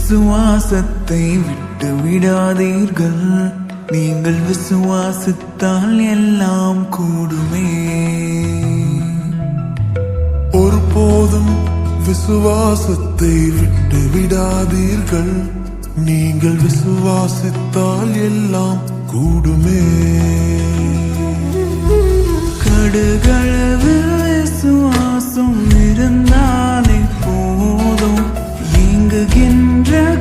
விசுவாசத்தை விட்டு விடாதீர்கள், நீங்கள் விசுவாசித்தால் எல்லாம் கூடுமே. ஒருபோதும் விசுவாசத்தை விட்டு விடாதீர்கள், நீங்கள் விசுவாசித்தால் எல்லாம் கூடுமே. கடுகளவு விசுவாசம் இருந்தாலே போதும், இயங்குகின்ற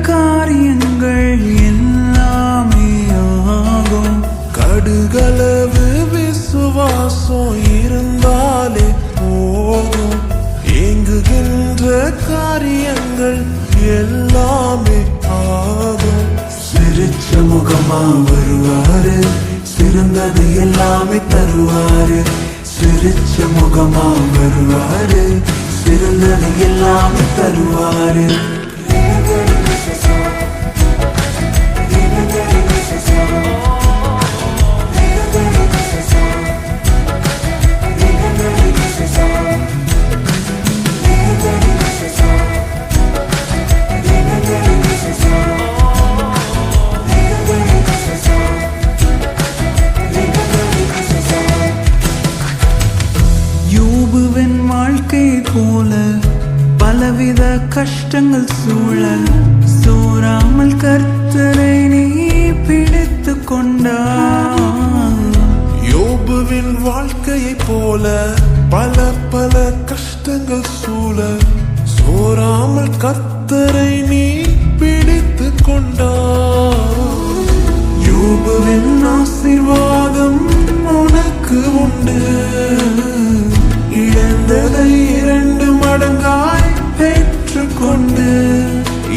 காரியங்கள் எல்லாமே ஆகும். கடுகளவு விசுவாசம் இருந்தாலே போதும், இயங்குகின்ற காரியங்கள் எல்லாமே ஆகும். சிரிச்ச முகமா வருவாரு, சிறந்தது எல்லாமே தருவாரு. சிரிச்ச முகமா வருவாரு, சிறந்தது எல்லாமே தருவாரு. யோபுவின் வாழ்க்கை போல பலவித கஷ்டங்கள் சூழ, சோராமல் கர்த்தரை நீ பிடித்து கொண்டாய். யோபுவின் வாழ்க்கையை போல பல பல கஷ்டங்கள் சூழ, சோராமல் கர்த்தரை நீ பிடித்து கொண்டாய். யோபுவின் ஆசீர்வாதம் உனக்கு உண்டு, இழந்ததை 2 மடங்காய் பெற்றுக்கொண்டு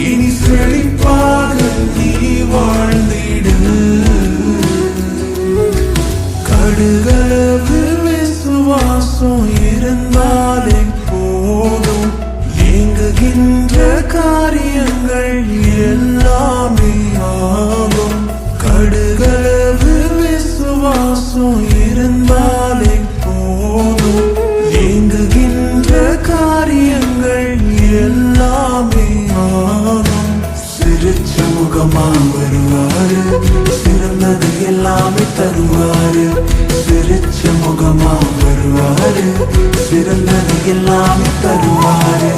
இனி செழிப்பாக நீ வாழ்ந்திடு. கடுகளவு விசுவாசம் இருந்தாலே போதும், இயங்குகின்ற காரியங்கள் எல்லாமே ஆகும். கடுகளவு விசுவாசம் இருந்தாலே போதும், இயங்குகின்ற காரியங்கள் எல்லாமே ஆகும். சிரிச்ச முகமா வருவாரு, சிறந்தது எல்லாமே தருவாரு. சிரிச்ச முகமா வருவாரு, சிறந்தது எல்லாமே தருவாரு.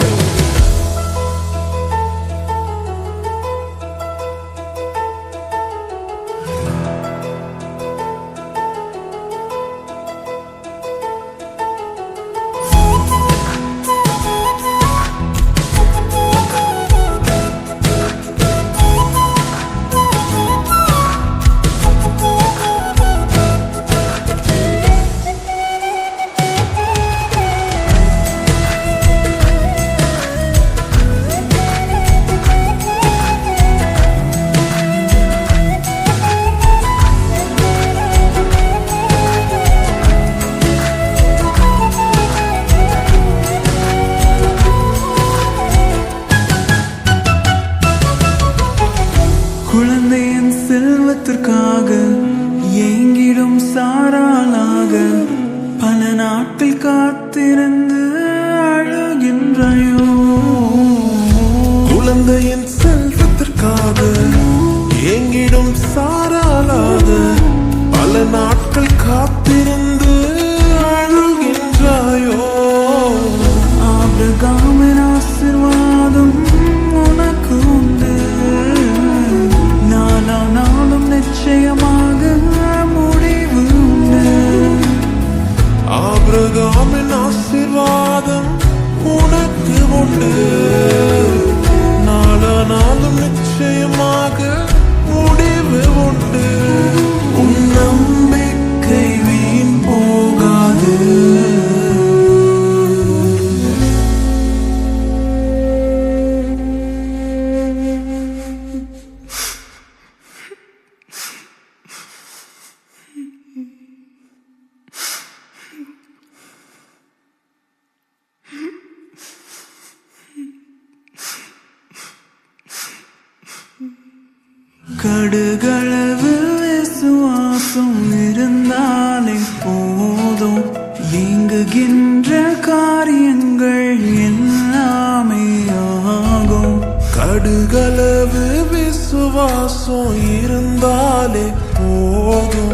குழந்தையின் செல்வத்திற்காக ஏங்கிடும் சாராளாக பல நாட்கள் காத்திருந்து அழுகின்றாயோ. குழந்தையின் செல்வத்திற்காக ஏங்கிடும் சாராளாக பல நாட்கள் காத்திருந்து அழுகின்றாயோ. ஆபிரகாமின் ஆசீர்வாதம் உனக்கு உண்டு, நாளும் நிச்சயமாக முடிவு உண்டு. ஆபிரகாமின் ஆசீர்வாதம் உனக்கு உண்டு, நாளும் நிச்சயமாக முடிவு உண்டு. உன் நம்பிக்கை வீண் போகாது. கடுகளவு விசுவாசம் இருந்தாலே போதும், இயங்குகின்ற காரியங்கள் எல்லாமே ஆகும். கடுகளவு விசுவாசம் இருந்தாலே போதும்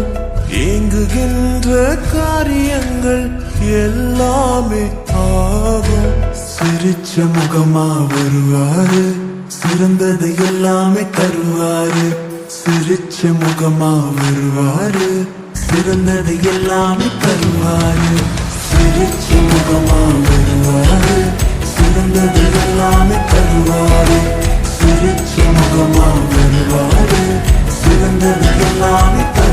ஏங்குகின்ற காரியங்கள் எல்லாமே ஆகும். சிரிச்ச முகமா வருவாரு, சிறந்தது எல்லாமே தருவாரு. சிரிச்ச முகமா வருவாரு, சிறந்தது எல்லாமே தருவாரு. சிரிச்ச முகமா வருவாரு, சிறந்தது எல்லாமே தருவாரு. சிரிச்ச முகமா வருவாரு, சிறந்தது எல்லாமே தருவாரு.